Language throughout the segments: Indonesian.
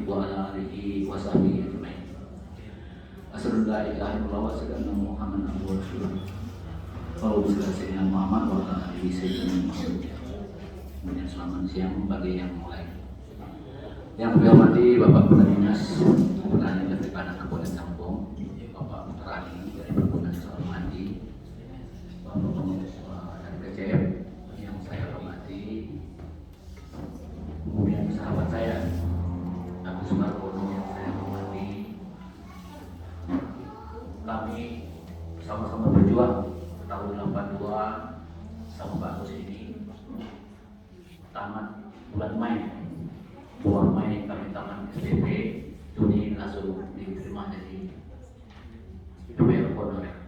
wa ala alihi wa sahbihi ajma'in. Asyhadu an la ilaha illallah wa asyhadu anna Muhammadan abduhu wa rasuluh. Allahumma shalli ala sayyidina Muhammad wa ala alihi sayyidina Muhammad. Kemudian selamat siang bagi yang mulai. Yang kami hormati Bapak Kepala Dinas Pertanian dan Perikanan Kabupaten Lampung, Bapak Petani dari Perkebunan Sawah Mandi, Bapak dari PCF yang saya hormati, kemudian sahabat saya Agus Margono yang saya hormati. Kami sama-sama berjuang tahun 82 sama Pak Agus ini tamat bulan Mei. 2 Mei kami tamat SPP, Juni langsung diterima jadi PPL honorer.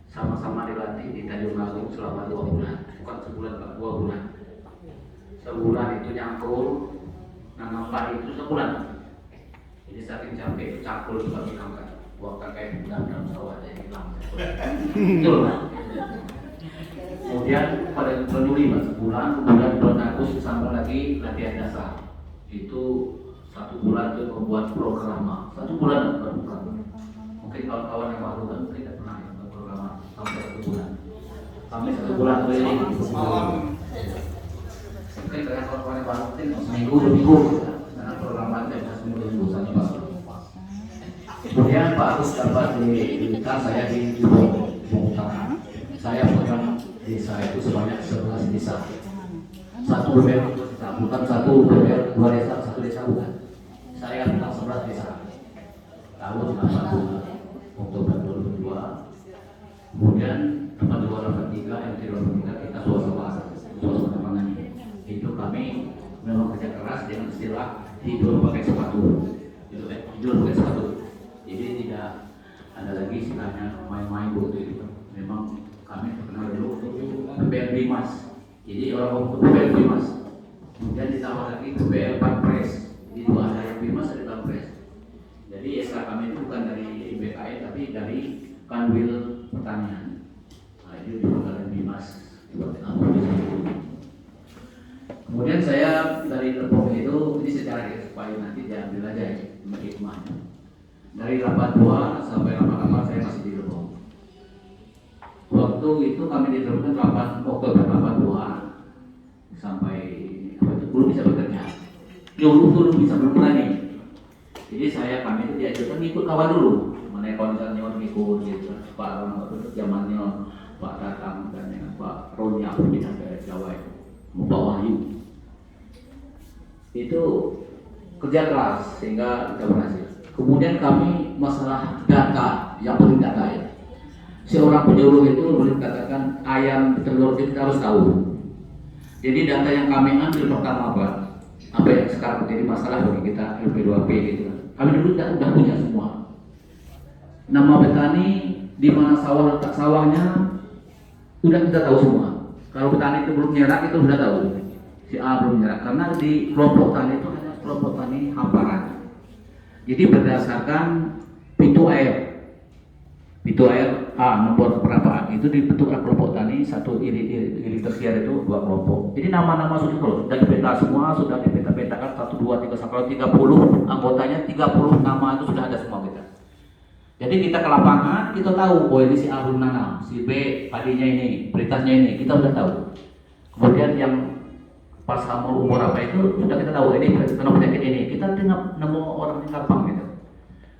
Sama-sama dilatih di Tanjung Agung selama 2 bulan, bukan sebulan Pak, 2 bulan. Sebulan itu nyangkul, nanam padi itu sebulan. Jadi saking capek itu cangkul juga hilang kan, buang kayak bulan dalam sawah jadi hilang. Betul Pak. Kemudian pada bulan Juli Mas, bulan Agustus sampai lagi latihan dasar. Itu 1 bulan itu membuat program. 1 bulan program. Mungkin kawan-kawan yang baru kan tidak pernah ya program sampai 1 bulan. Sampai 1 bulan ini. Mungkin dengan kawan-kawan yang baru mungkin seminggu 2 minggu karena program saya seminggu 2 minggu saja Pak. Kemudian Pak Agus dapat diminta saya di Utara. Saya program desa itu sebanyak 11 desa. 1 BPL bukan 1 BPL 2 desa, 1 desa bukan. Saya tentang 11 desa. Tahun 82 Oktober 2002. Kemudian tempat 283 yang 383 kita suasana pangan. Itu kami memang kerja keras dengan istilah tidur pakai sepatu. Tidur pakai sepatu. Jadi tidak ada lagi istilahnya main-main begitu itu. Memang kami terkenal dulu untuk BPL Bimas. Jadi orang untuk BPL Bimas. Kemudian ditambah lagi BPL Pampres. Jadi 2 ada yang Bimas ada Pampres. Jadi SK kami itu bukan dari BKN tapi dari Kanwil Pertanian. Nah itu dipanggil Bimas. Kemudian saya dari Depok itu ini secara supaya nanti diambil aja ya hikmahnya. Dari 82 sampai 88 saya masih di Depok. Waktu itu kami diterapkan 8 Oktober 82 sampai belum bisa bekerja. Belum bisa berani. Jadi kami itu diajarkan ikut kawan dulu. Mana kawan senior ikut gitu. Pak Ron itu zamannya Pak Datang dan dengan Pak Roni aku di daerah Jawa itu. Pak Wahyu. Itu kerja keras sehingga kita berhasil. Kemudian kami masalah data yang paling data ya. Seorang penyuluh itu boleh katakan ayam telur kita harus tahu. Jadi data yang kami ambil pertama apa yang sekarang menjadi masalah bagi kita LP2P gitu kan. Kami dulu udah punya semua. Nama petani, di mana sawah letak sawahnya, udah kita tahu semua. Kalau petani itu belum nyerak itu sudah tahu. Si A belum nyerak karena di kelompok tani itu hanya kelompok tani hamparan. Jadi berdasarkan pintu air A nomor berapa itu dibentuk oleh kelompok tani satu iri tersier itu 2 kelompok. Jadi nama-nama sudah dipeta semua, sudah dipeta-petakan 1, 2, 3 sampai 30 anggotanya 30 nama itu sudah ada semua kita. Jadi kita ke lapangan kita tahu ini si A belum nanam, si B padinya ini, prioritasnya ini kita sudah tahu. Kemudian yang pas umur apa itu sudah kita tahu ini kena penyakit ini. Kita nemu orang yang gampang gitu.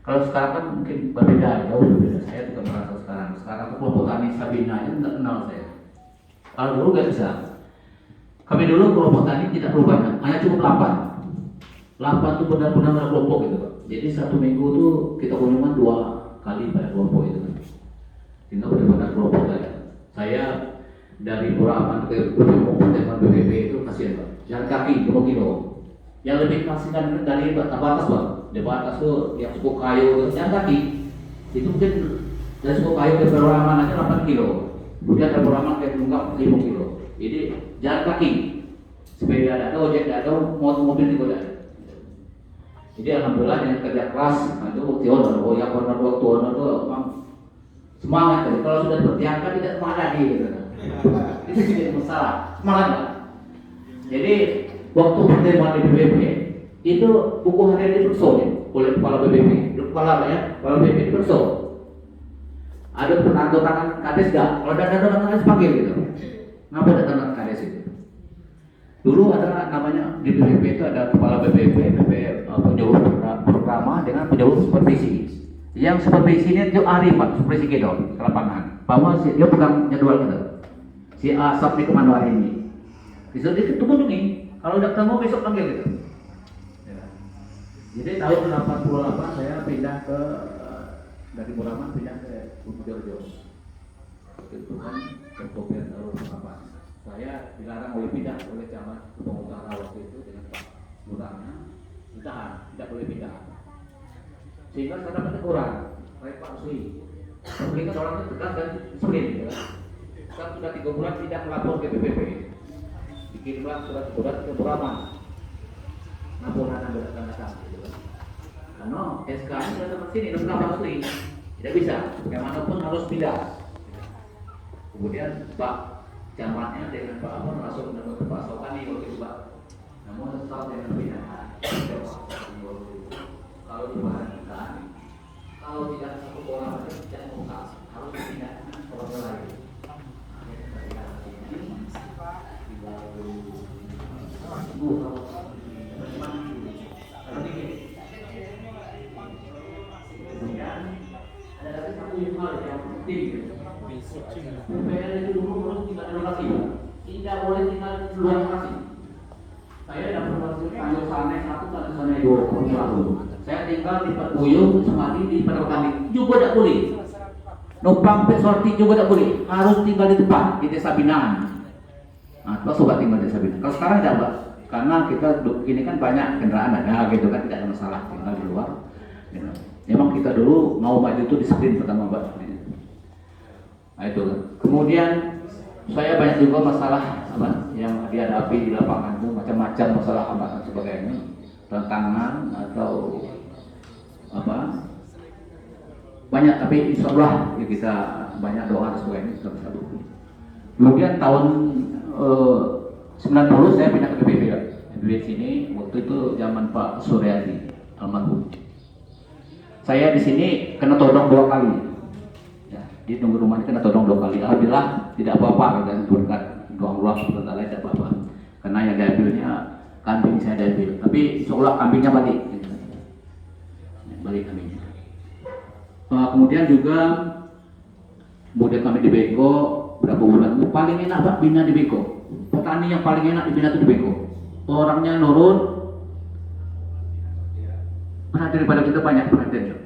Kalau sekarang kan mungkin berbeda, jauh berbeda. Saya juga merasa sekarang kelompok tani Sabina itu tidak kenal saya. Kalau dulu nggak bisa. Kami dulu kelompok tani tidak perlu banyak, hanya cukup 8. 8 itu benar-benar kelompok gitu Pak. Jadi 1 minggu tuh kita kunjungan 2 kali pada kelompok itu kan. Sehingga benar-benar kelompok saja. Saya dari Puraman ke BPP itu kasihan Pak. Jalan kaki 2 kilo. Yang lebih kasihkan dari batas Pak. Di batas tuh yang suku kayu jalan kaki itu mungkin dari suku kayu ke Puraman aja 8 kilo. Kemudian dari Puraman ke Tunggak 5 kilo. Jadi jalan kaki. Sepeda ada, ojek ada, mobil juga ada. Jadi alhamdulillah yang kerja keras, nah itu bukti honor. Oh ya honor waktu honor itu memang semangat. Jadi kalau sudah berdiangkat tidak semangat lagi gitu. Itu jadi masalah. Semangat Pak. Jadi waktu pertemuan di BPP itu buku harian diperso ya, oleh kepala BPP, kepala BPP diperso. Ada penanda tangan kades nggak? Kalau ada tanda tangan kades panggil gitu. Ngapa ada tanda tangan kades itu? Dulu ada namanya di BPP itu ada kepala BPP, penyuluh programa dengan penyuluh supervisi. Yang supervisi ini itu Ari Pak, supervisi gitu ke lapangan. Bahwa dia pegang jadwal gitu. Si Asap nih kemana hari ini? Bisa dia ketemu nih. Kalau udah ketemu besok panggil gitu. Ya. Jadi tahun 88 saya pindah ke dari Buraman pindah ke Purworejo. Itu kan kemudian apa? Saya dilarang oleh pindah oleh camat Utara waktu itu dengan Pak Lurahnya. Ditahan, tidak boleh pindah. Sehingga saya dapat teguran, baik Pak Sui. Mungkin orangnya tegas dan disiplin, ya. Saya sudah 3 bulan tidak melapor ke BPP. Dikirimlah surat-surat ke Buraman. Laporan Anda datang, gitu kan. Karena SK ini sudah dapat sini, sudah Pak Sui. Tidak bisa, bagaimanapun harus pindah. Kemudian Pak Camatnya dengan Pak Amon masuk ke Pak Sokani waktu itu Pak. Namun tetap dengan pindah. Kalau diperhatikan, kalau tidak satu orang saja tidak mungkin harus pindah orang lain. Kemudian ada lagi satu hal yang penting. PPL itu dulu harus tinggal di lokasi, tidak boleh tinggal di luar lokasi. Saya dapat masuk Tanjung Sanai 1, Tanjung Sanai 2, saya tinggal di Puyuh, Semadi, di Padang juga tidak boleh. Numpang sorti juga tidak boleh, harus tinggal di tempat di Desa Binaan. Nah, Pak sobat tinggal di Desa Binaan. Kalau sekarang tidak Pak, karena kita ini kan banyak kendaraan ada, gitu kan tidak ada masalah tinggal di luar. Gitu. Memang kita dulu mau maju itu disiplin pertama Pak. Nah itu kan. Kemudian saya banyak juga masalah apa yang dihadapi di lapangan itu macam-macam masalah hambatan sebagainya, tantangan atau apa banyak, tapi insya Allah ya kita banyak doa dan sebagainya kita bisa dukung. Kemudian tahun 90 saya pindah ke BPP ya. BPP sini waktu itu zaman Pak Suryadi almarhum. Saya di sini kena todong 2 kali. Ya, di tunggu rumah ini kena todong 2 kali. Alhamdulillah tidak apa-apa dan berkat doa Allah SWT tidak apa-apa. Karena yang diambilnya kambing saya diambil, tapi seolah kambingnya balik. Gitu. Balik kambingnya. Kemudian juga kami di Beko berapa bulan. Paling enak Pak bina di Beko. Petani yang paling enak dibina itu di Beko. Orangnya nurut. Karena daripada kita banyak perhatian.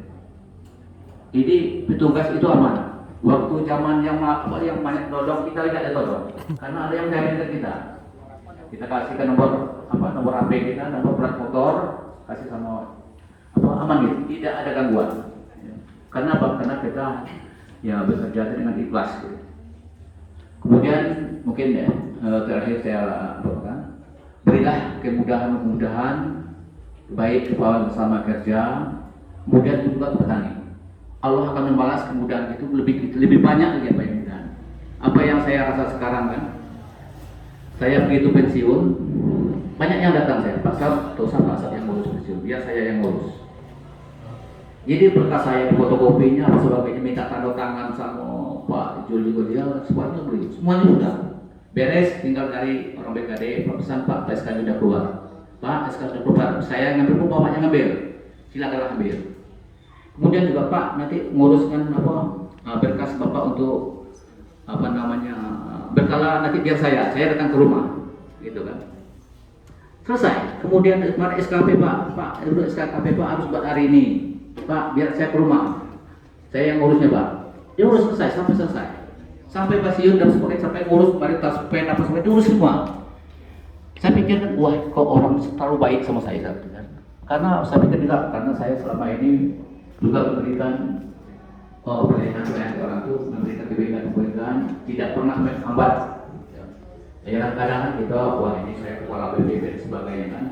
Jadi petugas itu aman. Waktu zaman yang banyak todong kita tidak ada todong. Karena ada yang jamin ke kita. Kita kasihkan nomor HP kita, nomor plat motor, kasih sama aman gitu. Tidak ada gangguan. Karena apa? Karena kita ya bekerja dengan ikhlas. Gitu. Kemudian mungkin ya terakhir saya lakukan, berilah kemudahan baik kepala bersama kerja, kemudian juga petani. Allah akan membalas kemudahan itu lebih banyak lagi apa yang mudahan. Apa yang saya rasa sekarang kan, saya begitu pensiun, banyak yang datang saya, Pak Sab, Pak Sab yang ngurus pensiun, biar saya yang ngurus. Jadi berkas saya di fotokopinya, apa sebagainya, minta tanda tangan sama Pak Jul juga dia, semuanya beli, semuanya sudah beres, tinggal dari orang BKD, pesan Pak SK sudah keluar. Pak SK sudah keluar, saya ngambil pun bapaknya ngambil, silakan ambil. Kemudian juga Pak nanti nguruskan berkas Bapak untuk berkala nanti biar saya datang ke rumah, gitu kan. Selesai. Kemudian kemarin SKP Pak SKP Pak harus buat hari ini. Pak, biar saya ke rumah. Saya yang ngurusnya Pak. Dia urus sampai selesai. Sampai pensiun dan sebagainya, sampai ngurus varietas pen apa sebagainya, diurus semua. Saya pikir kan, wah kok orang terlalu baik sama saya kan? Karena saya pikir tidak, karena saya selama ini juga memberikan pelayanan orang itu, memberikan kebaikan, tidak pernah menghambat. Ya kadang-kadang kita, wah ini saya kepala BPP dan sebagainya kan.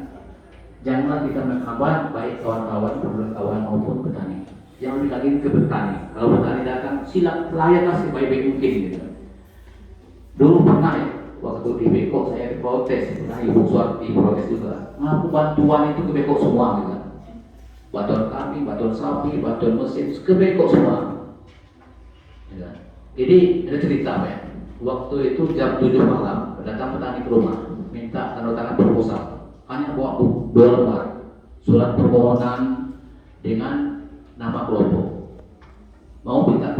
Janganlah kita menghambat baik kawan-kawan, kawan maupun petani. Yang lebih lagi ke petani. Kalau petani datang, silakan layaklah sebaik-baik mungkin gitu. Dulu pernah ya, waktu di Beko saya diprotes, nah ibu suami diprotes juga. Nah, aku bantuan itu ke Beko semua gitu. Bantuan kami, bantuan sapi, bantuan mesin, ke Beko semua. Ya. Jadi ada cerita ya. Waktu itu jam 7 malam datang petani ke rumah, minta tanda tangan proposal. Hanya bawa 2 lembar surat permohonan dengan nama kelompok. Mau minta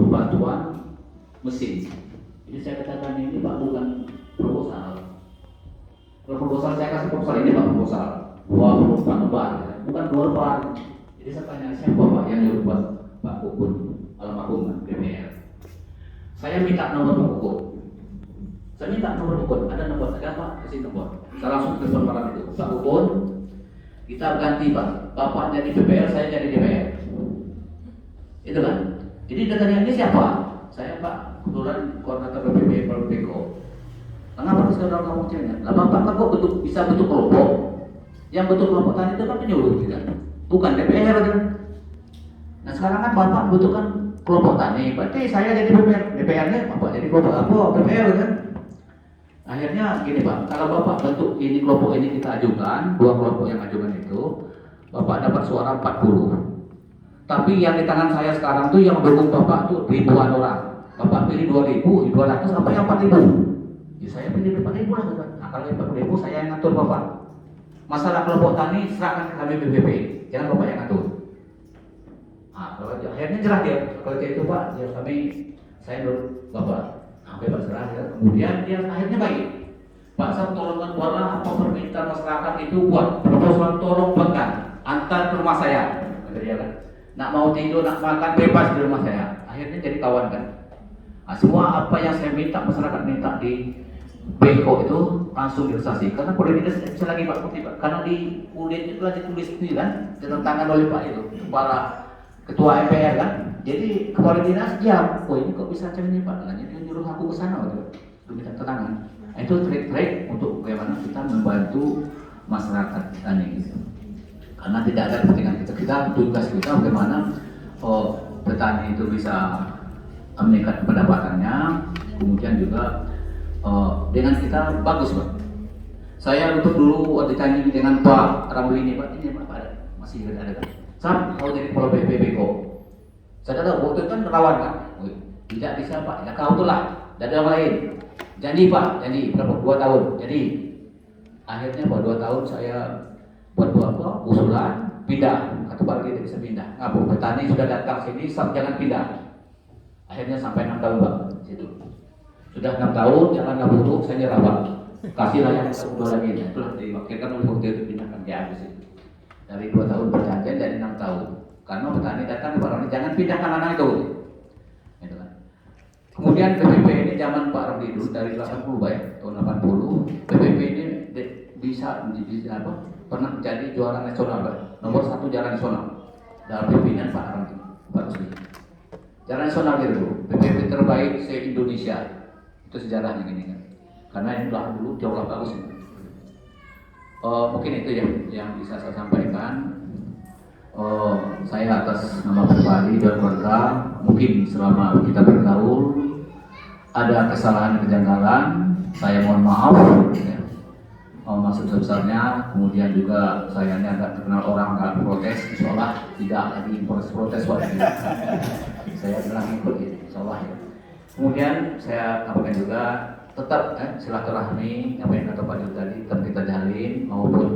bantuan mesin. Jadi saya katakan ini Pak bukan proposal. Kalau proposal saya kasih proposal ini Pak proposal 24 lembar, bukan 2 lembar. Jadi saya tanya siapa Pak yang nyuruh Pak Kukun almarhum DPR. Saya minta nomor Pak Kukun. Saya minta nomor Kukun. Ada nomor saya Pak kasih nomor. Saya langsung telepon malam itu. Pak Kukun, kita ganti Pak. Bapak jadi DPR, saya jadi DPR. Itu kan. Jadi dia tanya ini siapa? Saya Pak, kebetulan koordinator BPP Beko. Kenapa saudara kamu cengeng? Lah Bapak kan kok bisa bentuk kelompok? Yang bentuk kelompok tadi itu kan penyuluh tidak? Bukan DPR kan? Nah sekarang kan Bapak bentukkan kelompok tani, berarti saya jadi DPR-nya Bapak jadi kelompok apa? DPR kan? Akhirnya gini Pak, kalau Bapak bentuk ini kelompok ini kita ajukan, 2 kelompok yang ajukan itu, Bapak dapat suara 40. Tapi yang di tangan saya sekarang tuh yang mendukung Bapak tuh ribuan orang. Bapak pilih 2.000, 200 apa yang 4.000? Ya saya pilih 4.000 lah kan. Nah kalau 4.000 saya yang ngatur Bapak. Masalah kelompok tani serahkan ke kami BPP, jangan Bapak yang ngatur. Nah kalau akhirnya jerah dia, kalau itu Pak, ya saya menurut Bapak. Sampai berserah ya. Kemudian dia akhirnya baik. Pak saya tolongkan bola apa permintaan masyarakat itu buat proposal tolong bengkan antar ke rumah saya. Dia kan. Nak mau tidur, nak makan bebas di rumah saya. Akhirnya jadi kawan kan. Nah, semua apa yang saya minta masyarakat minta di Beko itu langsung direalisasi. Karena politik bisa lagi Pak Putih Pak. Karena di kulit itu lagi tulis ini kan, ditangan oleh Pak itu kepala ketua MPR kan. Jadi kepala dinas diam. Oh ini kok bisa macam ini Pak? Nah, jadi nyuruh aku ke sana untuk minta keterangan. Nah, itu trik-trik untuk bagaimana kita membantu masyarakat tani gitu. Karena tidak ada kepentingan kita tugas kita bagaimana petani itu bisa meningkat pendapatannya, kemudian juga dengan kita bagus Pak. Saya untuk dulu ditanya dengan Pak Ramli ini Pak, ini Pak ada masih ada kan? Sam, kau jadi kepala Beko. Saya tahu waktu itu kan rawan kan, tidak bisa Pak, ya kau tuh lah, tidak ada yang lain. Janji Pak, janji berapa 2 tahun. Jadi akhirnya Pak 2 tahun saya buat usulan pindah, kata Pak tidak bisa pindah. Ngapu petani sudah datang sini, jangan pindah. Akhirnya sampai 6 tahun Pak, situ. Sudah 6 tahun, jangan nggak buruk, saya nyerah Pak. Kasihlah yang udah lagi, itulah diwakilkan oleh waktu itu pindahkan ke habis itu. Dari 2 tahun perjanjian dari 6 tahun. Karena petani datang ke Pak Ramli, jangan pindahkan anak itu. Gitu kan. Kemudian PPP ini zaman Pak Ramli dulu dari 80 Pak ya, tahun 80, PPP ini bisa apa? Pernah menjadi juara nasional Pak. Nomor 1 juara nasional dalam pimpinan Pak Ramli, Pak Rusli. Juara nasional gitu, PPP terbaik se-Indonesia. Itu sejarahnya gini kan. Karena ini dulu jauh lebih bagus. Mungkin itu ya yang bisa saya sampaikan. Saya atas nama pribadi dan keluarga, mungkin selama kita bergaul ada kesalahan kejanggalan, saya mohon maaf. Ya. Maksud sebesarnya, kemudian juga saya ini agak terkenal orang nggak protes, insya tidak lagi protes saya bilang ikut ya, insya ya. Kemudian saya katakan juga tetap silaturahmi apa yang kata Pak Jul tadi tetap kita jalin, maupun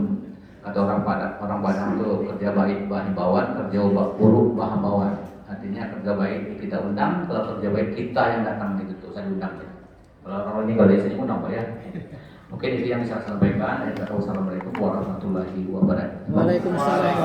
kata orang Padang itu kerja baik bahan bawaan, kerja buruk bahan bawaan. Artinya kerja baik kita undang, kalau kerja baik kita yang datang gitu tuh saya undang ya. Kalau ini kalau saya undang Pak ya. Mungkin itu yang bisa saya sampaikan. Assalamualaikum warahmatullahi wabarakatuh. Waalaikumsalam.